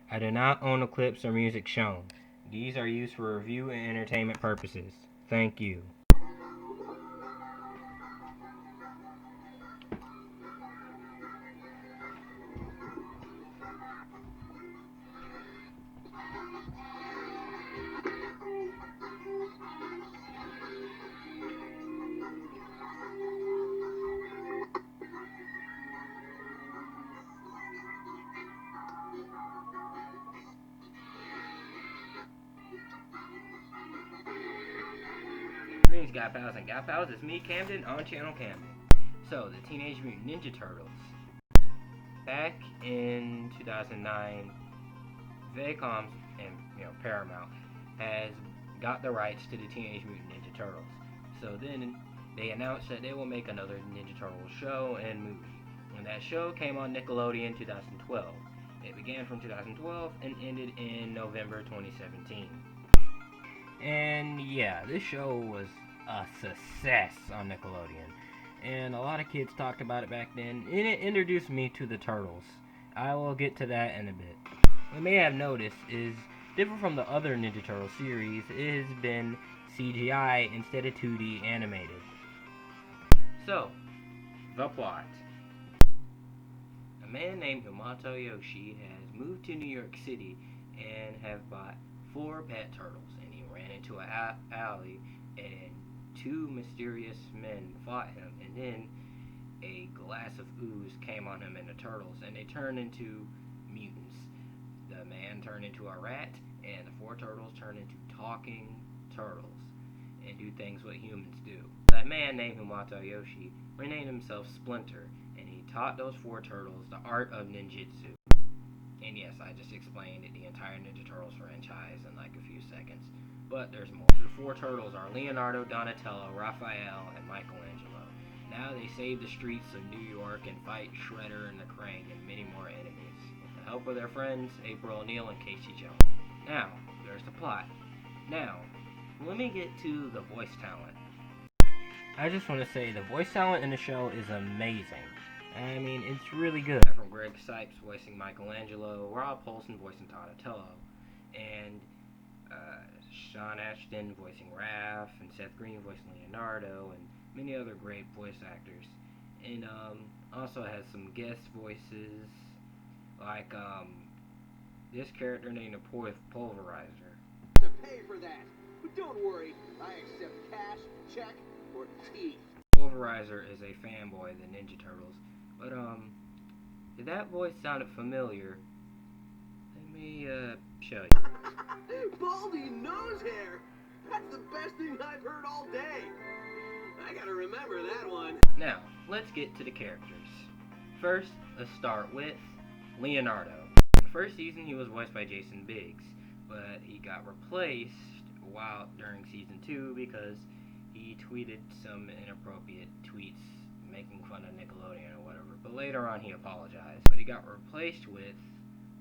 I do not own the clips or music shown. These are used for review and entertainment purposes. Thank you. Greetings, Got Pals and Got Pals. It's me, Camden, on Channel Camden. So, the Teenage Mutant Ninja Turtles. Back in 2009, Viacom and Paramount has got the rights to the Teenage Mutant Ninja Turtles. So then they announced that they will make another Ninja Turtles show and movie. And that show came on Nickelodeon in 2012. It began from 2012 and ended in November 2017. And yeah, this show was a success on Nickelodeon. And a lot of kids talked about it back then, and it introduced me to the Turtles. I will get to that in a bit. What you may have noticed is, different from the other Ninja Turtle series, it has been CGI instead of 2D animated. So, the plot. A man named Hamato Yoshi has moved to New York City and have bought 4 pet turtles, and he ran into an alley and 2 mysterious men fought him, and then a glass of ooze came on him and the turtles, and they turned into mutants. The man turned into a rat, and the 4 turtles turned into talking turtles and do things what humans do. That man named Hamato Yoshi renamed himself Splinter, and he taught those 4 turtles the art of ninjutsu. And yes, I just explained the entire Ninja Turtles franchise in like a few seconds. But there's more. The 4 turtles are Leonardo, Donatello, Raphael, and Michelangelo. Now they save the streets of New York and fight Shredder and the Krang and many more enemies, with the help of their friends April O'Neil and Casey Jones. Now, there's the plot. Now, let me get to the voice talent. I just want to say the voice talent in the show is amazing. I mean, it's really good. From Greg Sipes voicing Michelangelo, Rob Paulson voicing Donatello, and Sean Ashton voicing Raph, and Seth Green voicing Leonardo, and many other great voice actors. And also has some guest voices, like this character named the Pulverizer. To pay for that, but don't worry, I accept cash, check, or teeth. Pulverizer is a fanboy of the Ninja Turtles, but if that voice sounded familiar, let me show you. Baldy nose hair! That's the best thing I've heard all day. I gotta remember that one. Now, let's get to the characters. First, let's start with Leonardo. In the first season, he was voiced by Jason Biggs, but he got replaced during season 2 because he tweeted some inappropriate tweets making fun of Nickelodeon or whatever. But later on, he apologized. But he got replaced with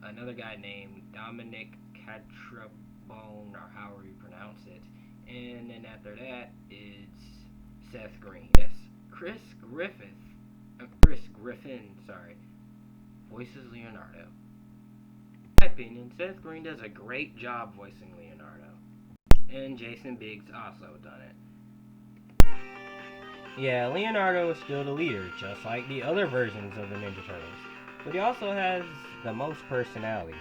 another guy named Dominic Catrabone, or however you pronounce it. And then after that, it's Seth Green. Yes, Chris Griffin, voices Leonardo. In my opinion, Seth Green does a great job voicing Leonardo. And Jason Biggs also done it. Yeah, Leonardo is still the leader, just like the other versions of the Ninja Turtles. But he also has the most personality.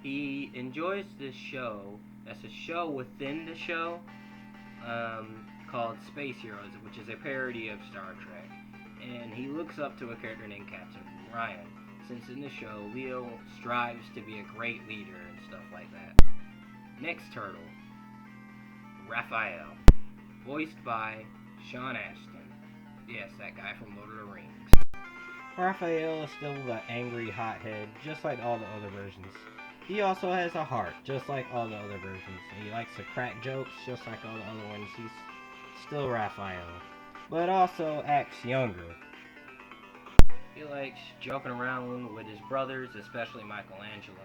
He enjoys this show, that's a show within the show, called Space Heroes, which is a parody of Star Trek. And he looks up to a character named Captain Ryan, since in the show, Leo strives to be a great leader and stuff like that. Next turtle, Raphael, voiced by Sean Ashton. Yes, that guy from Lord of the Rings. Raphael is still the angry hothead, just like all the other versions. He also has a heart, just like all the other versions. He likes to crack jokes, just like all the other ones. He's still Raphael, but also acts younger. He likes joking around with his brothers, especially Michelangelo,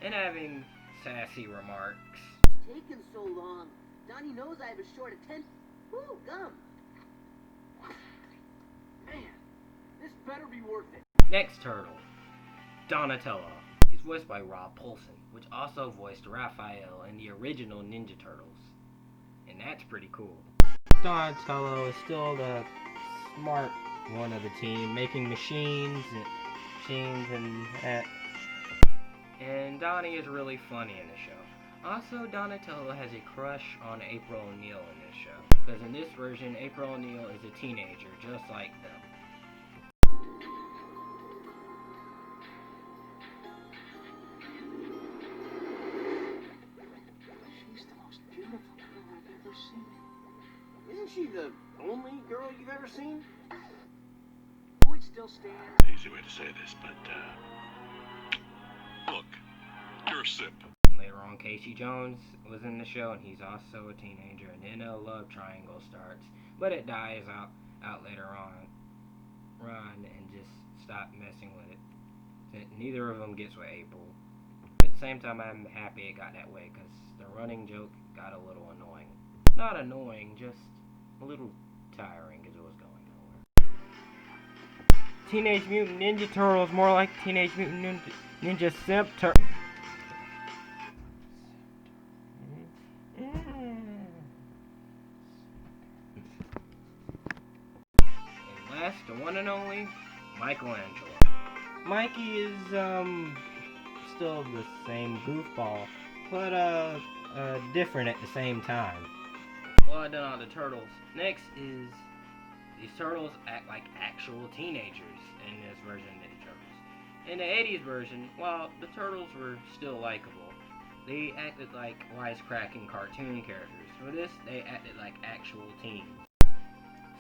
and having sassy remarks. It's taken so long. Donnie knows I have a short attention. Woo, gum. Man, this better be worth it. Next turtle, Donatello. He's voiced by Rob Paulsen, which also voiced Raphael in the original Ninja Turtles. And that's pretty cool. Donatello is still the smart one of the team, making machines and that. And Donnie is really funny in the show. Also, Donatello has a crush on April O'Neil in this show, because in this version, April O'Neil is a teenager, just like them. She's the most beautiful girl I've ever seen. Isn't she the only girl you've ever seen? Point still stands. Easy way to say this, but, look, you're a simp. Later on, Casey Jones was in the show, and he's also a teenager, and then a love triangle starts, but it dies out later on. Run and just stop messing with it. Neither of them gets with April. But at the same time, I'm happy it got that way, because the running joke got a little annoying. Not annoying, just a little tiring, because it was going nowhere. Teenage Mutant Ninja Turtles, more like Teenage Mutant Ninja Simp Turtles. And last, the one and only, Michelangelo. Mikey is still the same goofball, but different at the same time. Well, I done all the turtles. Next is these turtles act like actual teenagers in this version of Ninja Turtles. In the 80s version, while the turtles were still likable, they acted like wisecracking cartoon characters. For this, they acted like actual teens.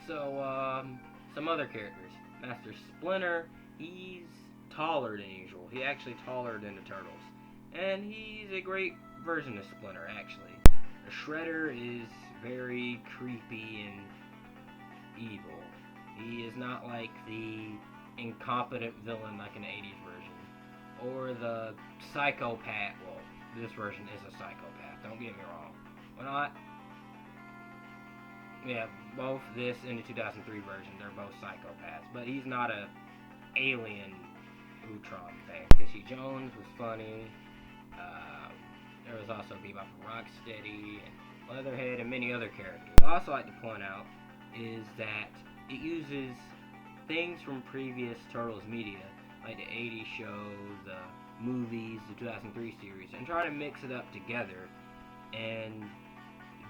So, some other characters. Master Splinter, he's taller than usual. He's actually taller than the turtles. And he's a great version of Splinter, actually. The Shredder is very creepy and evil. He is not like the incompetent villain like in the 80s version. Or the psychopath. Well, this version is a psychopath, don't get me wrong. Well, not. Yeah, both this and the 2003 version, they're both psychopaths. But he's not a alien Utron thing. Casey Jones was funny. There was also Bebop and Rocksteady and Leatherhead and many other characters. What I also like to point out is that it uses things from previous Turtles media, like the 80s show, the movies, the 2003 series, and try to mix it up together and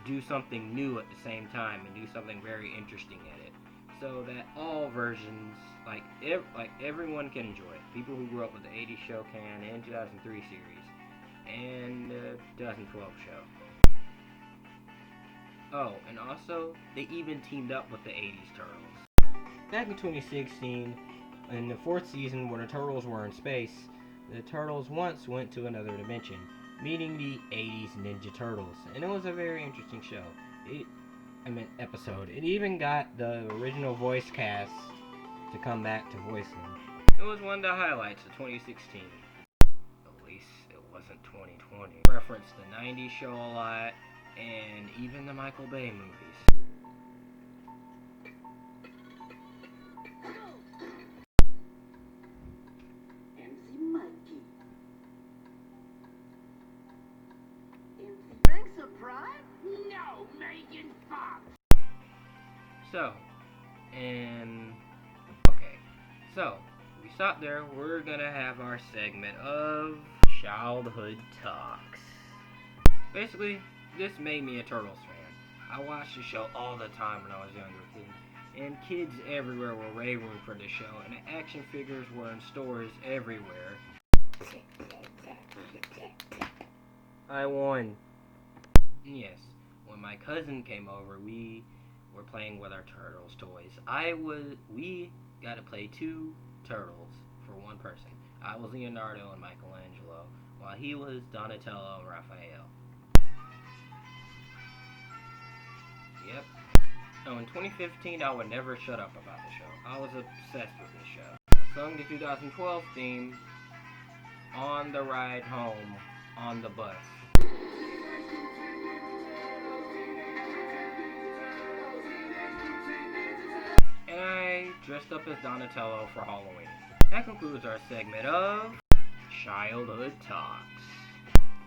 do something new at the same time and do something very interesting in it, so that all versions, like everyone can enjoy it. People who grew up with the 80s show can, and 2003 series, and the 2012 show. Oh, and also, they even teamed up with the 80s Turtles. Back in 2016, in the 4th season when the Turtles were in space, the Turtles once went to another dimension, meeting the 80s Ninja Turtles, and it was a very interesting show. Episode. It even got the original voice cast to come back to voice them. It was one of the highlights of 2016. At least it wasn't 2020. Referenced the 90s show a lot, and even the Michael Bay movies. No, Megan Fox! So, we stop there. We're gonna have our segment of childhood talks. Basically, this made me a Turtles fan. I watched the show all the time when I was a younger kid, and kids everywhere were raving for the show, and the action figures were in stores everywhere. I won. Yes, when my cousin came over, we were playing with our Turtles toys. We got to play 2 Turtles for one person. I was Leonardo and Michelangelo, while he was Donatello and Raphael. Yep. So in 2015, I would never shut up about the show. I was obsessed with this show. I sung the 2012 theme on the ride home on the bus. And I dressed up as Donatello for Halloween. that concludes our segment of Childhood Talks.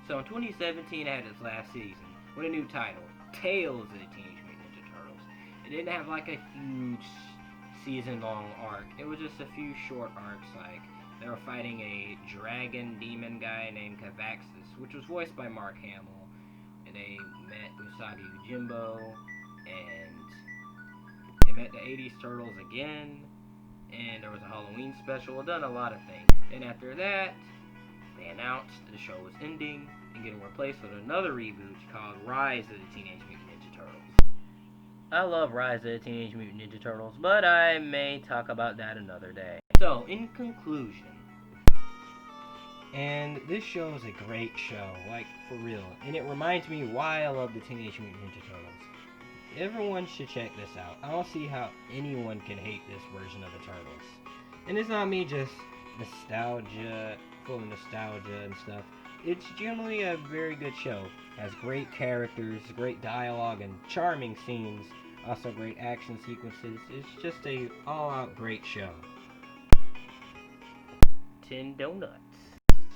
So in 2017, it had its last season with a new title, Tales of the Teenage Mutant Ninja Turtles. It didn't have like a huge season-long arc. It was just a few short arcs, like they were fighting a dragon demon guy named Cavaxis, which was voiced by Mark Hamill, and they met Usagi Yojimbo, and they met the 80s Turtles again, and there was a Halloween special. Done a lot of things. And after that, they announced the show was ending and getting replaced with another reboot called Rise of the Teenage Mutant Ninja Turtles. I love Rise of the Teenage Mutant Ninja Turtles, but I may talk about that another day. So, in conclusion, and this show is a great show, like, for real, and it reminds me why I love the Teenage Mutant Ninja Turtles. Everyone should check this out. I don't see how anyone can hate this version of the Turtles. And it's not me just nostalgia, full of nostalgia and stuff. It's generally a very good show. It has great characters, great dialogue, and charming scenes. Also great action sequences. It's just a all-out great show. 10 donuts.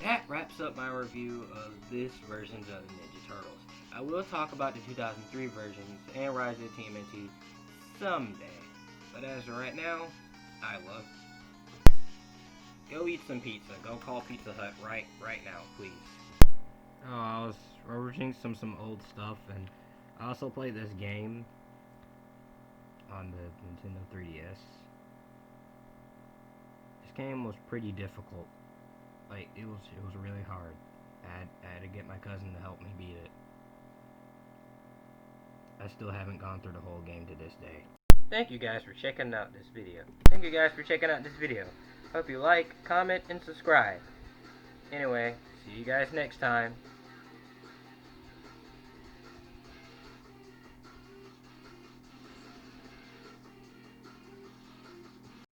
That wraps up my review of this version of the Ninja Turtles. I will talk about the 2003 versions and Rise of the TMNT someday. But as of right now, I love it. Go eat some pizza. Go call Pizza Hut right now, please. Oh, I was reviewing some old stuff, and I also played this game on the Nintendo 3DS. This game was pretty difficult. Like, it was really hard. I had to get my cousin to help me beat it. I still haven't gone through the whole game to this day. Thank you guys for checking out this video. Hope you like, comment, and subscribe. Anyway, see you guys next time.